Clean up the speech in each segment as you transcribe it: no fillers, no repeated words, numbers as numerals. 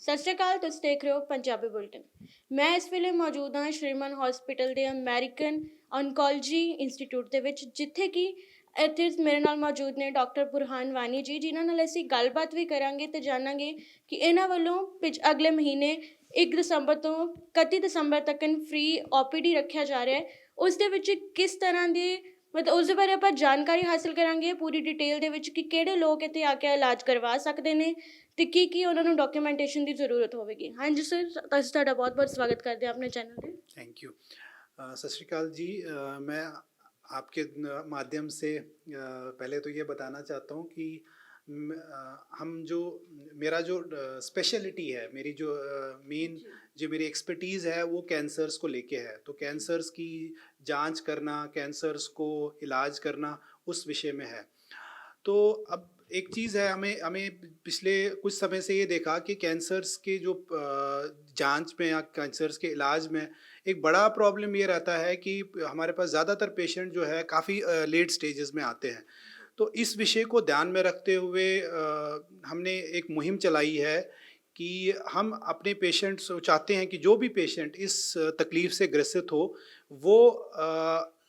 ਸਤਿ ਸ਼੍ਰੀ ਅਕਾਲ। ਤੁਸੀਂ ਦੇਖ ਰਹੇ ਹੋ ਪੰਜਾਬੀ ਬੁਲਟਨ। ਮੈਂ ਇਸ ਵੇਲੇ ਮੌਜੂਦ ਹਾਂ ਸ਼੍ਰੀਮਨ ਹਸਪੀਟਲ ਦੇ ਅਮਰੀਕਨ ਔਨਕੋਲੋਜੀ ਇੰਸਟੀਚਿਊਟ ਦੇ ਵਿੱਚ, ਜਿੱਥੇ ਕਿ ਇੱਥੇ ਮੇਰੇ ਨਾਲ ਮੌਜੂਦ ਨੇ ਡਾਕਟਰ ਬੁਰਹਾਨ ਵਾਨੀ ਜੀ, ਜਿਨ੍ਹਾਂ ਨਾਲ ਅਸੀਂ ਗੱਲਬਾਤ ਵੀ ਕਰਾਂਗੇ ਅਤੇ ਜਾਣਾਂਗੇ ਕਿ ਇਹਨਾਂ ਵੱਲੋਂ ਅਗਲੇ ਮਹੀਨੇ 1 ਦਸੰਬਰ ਤੋਂ 31 ਦਸੰਬਰ ਤੱਕ ਫ੍ਰੀ OPD ਰੱਖਿਆ ਜਾ ਰਿਹਾ ਹੈ। ਉਸ ਦੇ ਵਿੱਚ ਕਿਸ ਤਰ੍ਹਾਂ ਦੀ ਮਤਲਬ ਉਸ ਦੇ ਬਾਰੇ ਆਪਾਂ ਜਾਣਕਾਰੀ ਹਾਸਿਲ ਕਰਾਂਗੇ ਪੂਰੀ ਡਿਟੇਲ ਦੇ ਵਿੱਚ, ਕਿ ਕਿਹੜੇ ਲੋਕ ਇੱਥੇ ਆ ਕੇ ਇਲਾਜ ਕਰਵਾ ਸਕਦੇ ਨੇ ਤੇ ਕੀ ਉਹਨਾਂ ਨੂੰ ਡਾਕੂਮੈਂਟੇਸ਼ਨ ਦੀ ਜ਼ਰੂਰਤ ਹੋਵੇਗੀ। ਹਾਂਜੀ ਸਰ, ਅਸੀਂ ਤੁਹਾਡਾ ਬਹੁਤ ਬਹੁਤ ਸਵਾਗਤ ਕਰਦੇ ਹਾਂ ਆਪਣੇ ਚੈਨਲ ਤੇ। Thank you. सत श्री अकाल जी। मैं आपके माध्यम से पहले तो ये बताना चाहता हूँ कि हम जो मेरा जो स्पेशलिटी है, मेरी जो मेन जो मेरी एक्सपर्टीज़ है वो कैंसर्स को लेके है। तो कैंसर्स की जांच करना, कैंसर्स को इलाज करना उस विषय में है। तो अब एक चीज़ है, हमें हमें पिछले कुछ समय से ये देखा कि कैंसर्स के जो जांच में या कैंसर्स के इलाज में एक बड़ा प्रॉब्लम ये रहता है कि हमारे पास ज़्यादातर पेशेंट जो है काफ़ी लेट स्टेजेस में आते हैं। तो इस विषय को ध्यान में रखते हुए हमने एक मुहिम चलाई है कि हम अपने पेशेंट्स चाहते हैं कि जो भी पेशेंट इस तकलीफ़ से ग्रसित हो वो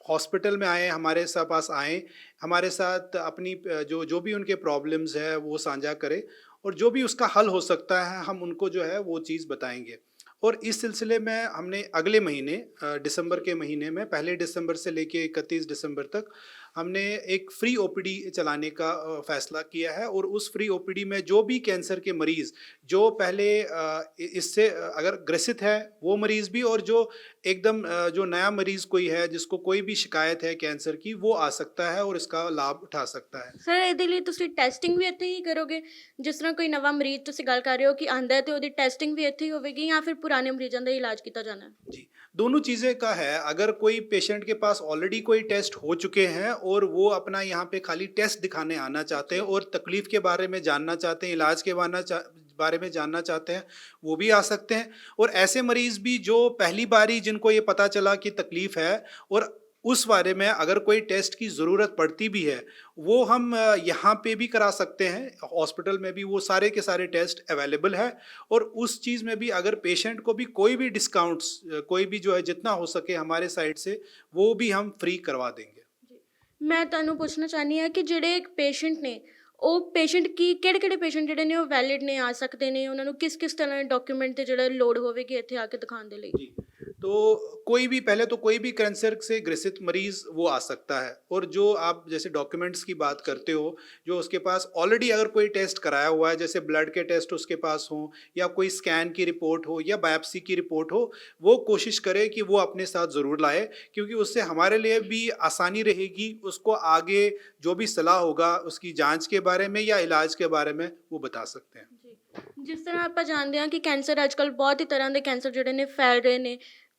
हॉस्पिटल में आए, हमारे पास आएँ, हमारे साथ अपनी जो जो भी उनके प्रॉब्लम्स है वो साझा करें, और जो भी उसका हल हो सकता है हम उनको जो है वो चीज़ बताएंगे। और इस सिलसिले में हमने अगले महीने दिसंबर के महीने में 1 दिसंबर से लेके 31 दिसंबर तक हमने एक फ्री OPD चलाने का फ़ैसला किया है। और उस फ्री OPD में जो भी कैंसर के मरीज़ जो पहले इससे अगर ग्रसित है वो मरीज़ भी, और जो एकदम जो नया मरीज़ कोई है जिसको कोई भी शिकायत है कैंसर की, वो आ सकता है और इसका लाभ उठा सकता है। ਸਰ, ਇਹਦੇ ਲਈ ਤੁਸੀਂ ਟੈਸਟਿੰਗ ਵੀ ਇੱਥੇ ਹੀ ਕਰੋਗੇ? ਜਿਸ ਤਰ੍ਹਾਂ ਕੋਈ ਨਵਾਂ ਮਰੀਜ਼ ਤੁਸੀਂ ਗੱਲ ਕਰ ਰਹੇ ਹੋ ਕਿ ਆਂਦਾ ਹੈ, ਤੇ ਉਹਦੀ ਟੈਸਟਿੰਗ ਵੀ ਇੱਥੇ ਹੀ ਹੋਵੇਗੀ, ਜਾਂ ਫਿਰ ਪੁਰਾਣੇ ਮਰੀਜ਼ਾਂ ਦਾ ਇਲਾਜ ਕੀਤਾ ਜਾਣਾ ਹੈ? जी, दोनों चीज़ें का है। अगर कोई पेशेंट के पास ऑलरेडी कोई टेस्ट हो चुके हैं और वो अपना यहाँ पे खाली टेस्ट दिखाने आना चाहते हैं और तकलीफ़ के बारे में जानना चाहते हैं, इलाज के बारे में जानना चाहते हैं, वो भी आ सकते हैं। और ऐसे मरीज़ भी जो पहली बारी जिनको ये पता चला कि तकलीफ़ है और उस बारे में अगर कोई टेस्ट की ज़रूरत पड़ती भी है, वो हम यहाँ पे भी करा सकते हैं। हॉस्पिटल में भी वो सारे के सारे टेस्ट अवेलेबल है। और उस चीज़ में भी अगर पेशेंट को भी कोई भी डिस्काउंट्स कोई भी जो है जितना हो सके हमारे साइड से वो भी हम फ्री करवा देंगे। ਮੈਂ ਤੁਹਾਨੂੰ ਪੁੱਛਣਾ ਚਾਹੁੰਦੀ ਹਾਂ ਕਿ ਜਿਹੜੇ ਇੱਕ ਪੇਸ਼ੈਂਟ ਨੇ, ਉਹ ਪੇਸ਼ੈਂਟ ਕਿਹੜੇ ਪੇਸ਼ੈਂਟ ਜਿਹੜੇ ਨੇ ਉਹ ਵੈਲਿਡ ਨੇ, ਆ ਸਕਦੇ ਨੇ? ਉਹਨਾਂ ਨੂੰ ਕਿਸ ਤਰ੍ਹਾਂ ਦੇ ਡਾਕੂਮੈਂਟ ਤੇ ਜਿਹੜਾ ਲੋੜ ਹੋਵੇਗੀ ਇੱਥੇ ਆ ਕੇ ਦਿਖਾਉਣ ਦੇ ਲਈ? जी, तो कोई भी पहले तो कोई भी कैंसर से ग्रसित मरीज़ वो आ सकता है। और जो आप जैसे डॉक्यूमेंट्स की बात करते हो, जो उसके पास ऑलरेडी अगर कोई टेस्ट कराया हुआ है, जैसे ब्लड के टेस्ट उसके पास हो या कोई स्कैन की रिपोर्ट हो या बायोप्सी की रिपोर्ट हो, वो कोशिश करे कि वो अपने साथ ज़रूर लाए, क्योंकि उससे हमारे लिए भी आसानी रहेगी। उसको आगे जो भी सलाह होगा उसकी जांच के बारे में या इलाज के बारे में वो बता सकते हैं। ਜੀ, ਜਿਸ ਤਰ੍ਹਾਂ ਆਪਾਂ ਜਾਣਦੇ ਹਾਂ ਕਿ ਕੈਂਸਰ ਅੱਜ ਕੱਲ੍ਹ ਬਹੁਤ ਹੀ ਤਰ੍ਹਾਂ ਦੇ ਕੈਂਸਰ ਜਿਹੜੇ ਨੇ ਫੈਲ ਰਹੇ ਨੇ।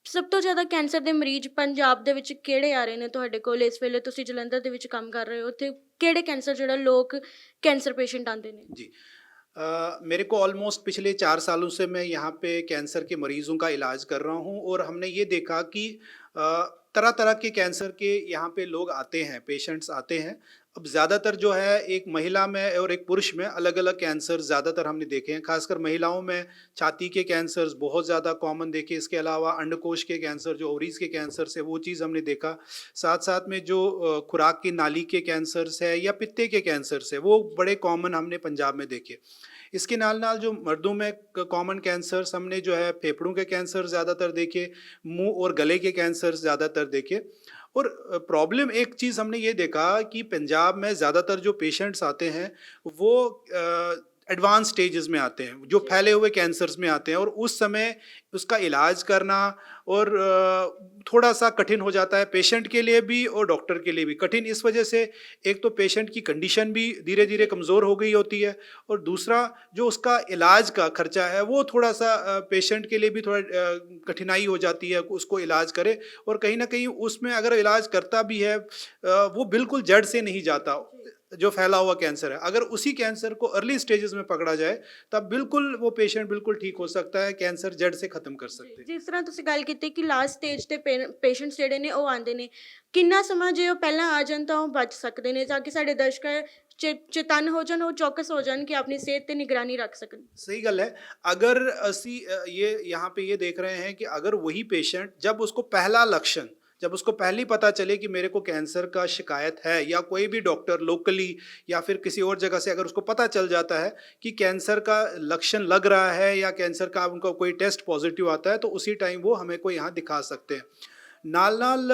ਸਭ ਤੋਂ ਜ਼ਿਆਦਾ ਕੈਂਸਰ ਦੇ ਮਰੀਜ਼ ਪੰਜਾਬ ਦੇ ਵਿੱਚ ਕਿਹੜੇ ਆ ਰਹੇ ਨੇ ਤੁਹਾਡੇ ਕੋਲ? ਇਸ ਵੇਲੇ ਤੁਸੀਂ ਜਲੰਧਰ ਦੇ ਵਿੱਚ ਕੰਮ ਕਰ ਰਹੇ ਹੋ, ਉੱਥੇ ਕਿਹੜੇ ਕੈਂਸਰ ਜਿਹੜਾ ਲੋਕ ਕੈਂਸर पेशेंट आते हैं? जी, मेरे को ऑलमोस्ट पिछले 4 सालों से मैं यहाँ पे कैंसर के मरीज़ों का इलाज कर रहा हूँ। और हमने ये देखा कि तरह तरह के कैंसर के यहाँ पे लोग आते हैं, पेशेंट्स आते हैं। अब ज़्यादातर जो है एक महिला में और एक पुरुष में अलग अलग कैंसर ज़्यादातर हमने देखे हैं। खासकर महिलाओं में छाती के कैंसर्स बहुत ज़्यादा कॉमन देखे। इसके अलावा अंडकोश के कैंसर, जो ओवरीज़ के कैंसर से, वो चीज़ हमने देखा। साथ साथ में जो खुराक की नाली के कैंसर्स है या पित्ते के कैंसर्स है, वो बड़े कॉमन हमने पंजाब में देखे। इसके नाल नाल जो मर्दों में कॉमन कैंसर्स हमने जो है फेफड़ों के कैंसर ज़्यादातर देखे, मुंह और गले के कैंसर ज़्यादातर देखे। और प्रॉब्लम एक चीज़ हमने ये देखा कि पंजाब में ज़्यादातर जो पेशेंट्स आते हैं वो एडवांस स्टेजेस में आते हैं, जो फैले हुए कैंसर्स में आते हैं। और उस समय उसका इलाज करना और थोड़ा सा कठिन हो जाता है, पेशेंट के लिए भी और डॉक्टर के लिए भी कठिन। इस वजह से एक तो पेशेंट की कंडीशन भी धीरे धीरे कमज़ोर हो गई होती है, और दूसरा जो उसका इलाज का खर्चा है वो थोड़ा सा पेशेंट के लिए भी थोड़ा कठिनाई हो जाती है, उसको इलाज करे। और कहीं ना कहीं उसमें अगर इलाज करता भी है वो बिल्कुल जड़ से नहीं जाता। जो फैला हुआ कैंसर है, अगर उसी कैंसर को अर्ली स्टेजेस में पकड़ा जाए तब बिल्कुल वो पेशेंट बिल्कुल ठीक हो सकता है, कैंसर जड़ से ख़त्म कर सकते हैं। ਜਿਸ ਤਰ੍ਹਾਂ ਤੁਸੀਂ ਗੱਲ ਕੀਤੀ ਕਿ ਲਾਸਟ ਸਟੇਜ ਤੇ ਪੇਸ਼ੈਂਟਸ ਜਿਹੜੇ ਨੇ ਉਹ ਆਉਂਦੇ ਨੇ, ਕਿੰਨਾ ਸਮਾਂ ਜੇ ਉਹ ਪਹਿਲਾਂ ਆ ਜਾਣ ਤਾਂ ਉਹ ਬਚ ਸਕਦੇ ਨੇ, ਤਾਂ ਕਿ ਸਾਡੇ ਦਰਸ਼ਕ ਚੇਤੰਨ ਹੋ ਜਾਣ, ਉਹ ਚੌਕਸ ਹੋ ਜਾਣ ਕਿ ਆਪਣੀ ਸਿਹਤ ਤੇ ਨਿਗਰਾਨੀ ਰੱਖ ਸਕਣ। सही गल है। अगर असी ये यहाँ पे ये देख रहे हैं कि अगर वही पेशेंट जब उसको पहला लक्षण, जब उसको पहले ही पता चले कि मेरे को कैंसर का शिकायत है, या कोई भी डॉक्टर लोकली या फिर किसी और जगह से अगर उसको पता चल जाता है कि कैंसर का लक्षण लग रहा है या कैंसर का उनका कोई टेस्ट पॉजिटिव आता है, तो उसी टाइम वो हमें को यहाँ दिखा सकते हैं। नाल नाल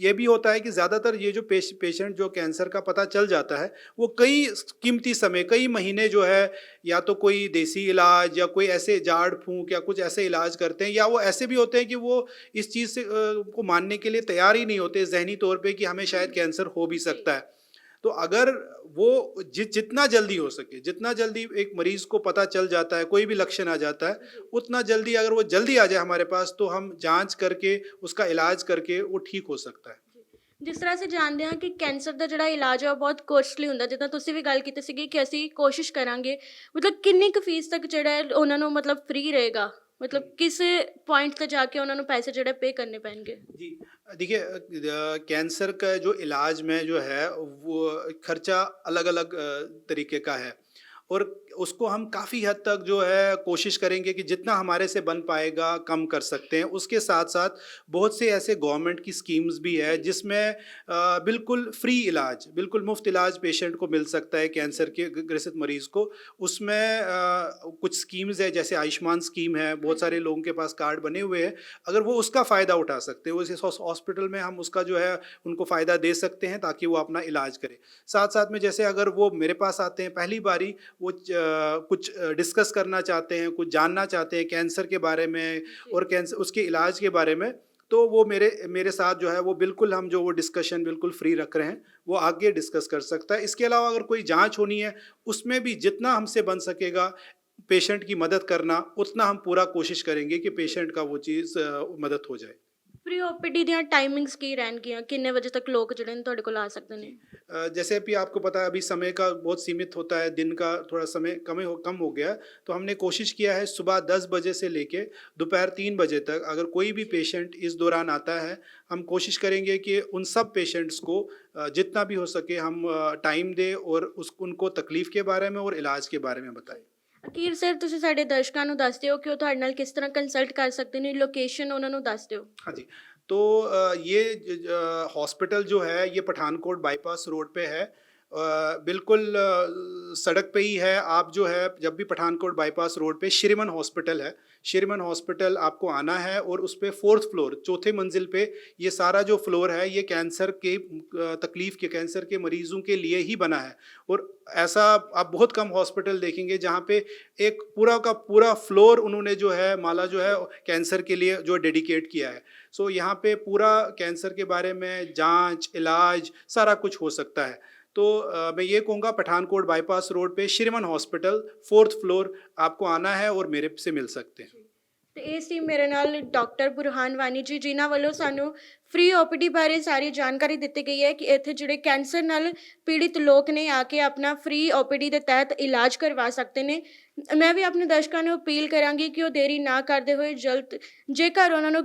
ये भी होता है कि ज़्यादातर ये जो पेशेंट जो कैंसर का पता चल जाता है, वो कई कीमती समय, कई महीने जो है, या तो कोई देसी इलाज या कोई ऐसे जाड़ फूंक या कुछ ऐसे इलाज करते हैं, या वो ऐसे भी होते हैं कि वो इस चीज़ से को मानने के लिए तैयार ही नहीं होते जहनी तौर पे कि हमें शायद कैंसर हो भी सकता है। तो अगर वो जितना जल्दी हो सके, जितना जल्दी एक मरीज़ को पता चल जाता है, कोई भी लक्षण आ जाता है, उतना जल्दी अगर वो जल्दी आ जाए हमारे पास, तो हम जांच करके उसका इलाज करके वो ठीक हो सकता है। ਜਿਸ ਤਰ੍ਹਾਂ ਅਸੀਂ ਜਾਣਦੇ ਹਾਂ ਕਿ ਕੈਂਸਰ ਦਾ ਜਿਹੜਾ ਇਲਾਜ ਹੈ ਉਹ ਬਹੁਤ ਕੋਸਟਲੀ ਹੁੰਦਾ, ਜਿੱਦਾਂ ਤੁਸੀਂ ਵੀ ਗੱਲ ਕੀਤੀ ਸੀਗੀ ਕਿ ਅਸੀਂ ਕੋਸ਼ਿਸ਼ ਕਰਾਂਗੇ, ਮਤਲਬ ਕਿੰਨੀ ਕੁ ਫੀਸ ਤੱਕ ਜਿਹੜਾ ਹੈ ਉਹਨਾਂ ਨੂੰ ਮਤਲਬ ਫ੍ਰੀ ਰਹੇਗਾ, मतलब किस पॉइंट तक जाके उन्होंने पैसे जो पे करने पैणगे? जी, देखिए कैंसर का जो इलाज में जो है वो खर्चा अलग अलग तरीके का है, और उसको हम काफ़ी हद तक जो है कोशिश करेंगे कि जितना हमारे से बन पाएगा कम कर सकते हैं। उसके साथ साथ बहुत से ऐसे गवर्नमेंट की स्कीम्स भी है जिसमें बिल्कुल फ्री इलाज, बिल्कुल मुफ्त इलाज पेशेंट को मिल सकता है, कैंसर के ग्रसित मरीज़ को। उसमें कुछ स्कीम्स है, जैसे आयुष्मान स्कीम है, बहुत सारे लोगों के पास कार्ड बने हुए हैं, अगर वो उसका फ़ायदा उठा सकते हैं, उस हॉस्पिटल में हम उसका जो है उनको फ़ायदा दे सकते हैं ताकि वो अपना इलाज करें। साथ साथ में जैसे अगर वो मेरे पास आते हैं पहली बारी, वो कुछ डिस्कस करना चाहते हैं, कुछ जानना चाहते हैं कैंसर के बारे में और कैंसर उसके इलाज के बारे में, तो वो मेरे साथ जो है वो बिल्कुल हम जो वो डिस्कशन बिल्कुल फ्री रख रहे हैं, वो आगे डिस्कस कर सकता है। इसके अलावा अगर कोई जांच होनी है, उसमें भी जितना हमसे बन सकेगा पेशेंट की मदद करना, उतना हम पूरा कोशिश करेंगे कि पेशेंट का वो चीज़ मदद हो जाए। प्री ओपीडी ਦੀਆਂ ਟਾਈਮਿੰਗਸ ਕੀ ਰਹਿਣਗੀਆਂ, ਕਿੰਨੇ ਵਜੇ ਤੱਕ ਲੋਕ ਜਿਹੜੇ ਨੇ ਤੁਹਾਡੇ ਕੋਲ ਆ ਸਕਦੇ ਨੇ? जैसे अभी आपको पता है अभी समय का बहुत सीमित होता है, दिन का थोड़ा समय कम हो गया, तो हमने कोशिश किया है सुबह 10 बजे से लेके दोपहर 3 बजे तक अगर कोई भी पेशेंट इस दौरान आता है, हम कोशिश करेंगे कि उन सब पेशेंट्स को जितना भी हो सके हम टाइम दें और उनको तकलीफ़ के बारे में और इलाज के बारे में बताएं। ਅਖੀਰ ਸਰ ਤੁਸੀਂ ਸਾਡੇ ਦਰਸ਼ਕਾਂ ਨੂੰ ਦੱਸ ਦਿਓ ਕਿ ਉਹ ਤੁਹਾਡੇ ਨਾਲ ਕਿਸ ਤਰ੍ਹਾਂ ਕੰਸਲਟ ਕਰ ਸਕਦੇ ਨੇ, ਲੋਕੇਸ਼ਨ ਉਹਨਾਂ ਨੂੰ ਦੱਸ ਦਿਓ। हाँ जी, तो ये हॉस्पिटल जो है ये पठानकोट बाईपास रोड पे है, बिल्कुल सड़क पे ही है। आप जो है जब भी पठानकोट बाईपास रोड पे श्रीमन हॉस्पिटल है, श्रीमन हॉस्पिटल आपको आना है, और उस पे 4th फ्लोर, चौथे मंजिल पे ये सारा जो फ्लोर है ये कैंसर के तकलीफ़ के कैंसर के मरीज़ों के लिए ही बना है। और ऐसा आप बहुत कम हॉस्पिटल देखेंगे जहाँ पे एक पूरा का पूरा फ्लोर उन्होंने जो है माला जो है कैंसर के लिए जो डेडिकेट किया है। सो यहाँ पे पूरा कैंसर के बारे में जांच, इलाज सारा कुछ हो सकता है। तो मैं ये कहूँगा पठानकोट बाईपास रोड पे श्रीमन हॉस्पिटल 4th फ्लोर आपको आना है और मेरे से मिल सकते हैं। ਤੇ ਇਹ ਸੀ ਮੇਰੇ ਨਾਲ ਡਾਕਟਰ ਬੁਰਹਾਨ ਵਾਨੀ ਜੀ, ਜਿਨ੍ਹਾਂ ਵੱਲੋਂ ਸਾਨੂੰ ਫ੍ਰੀ ਓਪੀਡੀ ਬਾਰੇ ਸਾਰੀ ਜਾਣਕਾਰੀ ਦਿੱਤੀ ਗਈ ਹੈ ਕਿ ਇੱਥੇ ਜਿਹੜੇ ਕੈਂਸਰ ਨਾਲ ਪੀੜਿਤ ਲੋਕ ਨੇ ਆ ਕੇ ਆਪਣਾ ਫ੍ਰੀ ਓਪੀਡੀ ਦੇ ਤਹਿਤ ਇਲਾਜ ਕਰਵਾ ਸਕਦੇ ਨੇ। ਮੈਂ ਵੀ ਆਪਣੇ ਦਰਸ਼ਕਾਂ ਨੂੰ ਅਪੀਲ ਕਰਾਂਗੀ ਕਿ ਉਹ ਦੇਰੀ ਨਾ ਕਰਦੇ ਹੋਏ ਜਲਦ, ਜੇਕਰ ਉਹਨਾਂ ਨੂੰ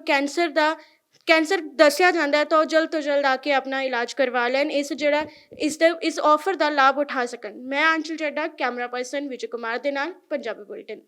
ਕੈਂਸਰ ਦੱਸਿਆ ਜਾਂਦਾ ਹੈ ਤਾਂ ਉਹ ਜਲਦ ਤੋਂ ਜਲਦ ਆ ਕੇ ਆਪਣਾ ਇਲਾਜ ਕਰਵਾ ਲੈਣ, ਇਸ ਆਫਰ ਦਾ ਲਾਭ ਉਠਾ ਸਕਣ। ਮੈਂ ਅੰਸ਼ੁਲ ਚੱਡਾ, ਕੈਮਰਾ ਪਰਸਨ ਵਿਜੇ ਕੁਮਾਰ ਦੇ ਨਾਲ, ਪੰਜਾਬੀ ਬੁਲੇਟਿਨ।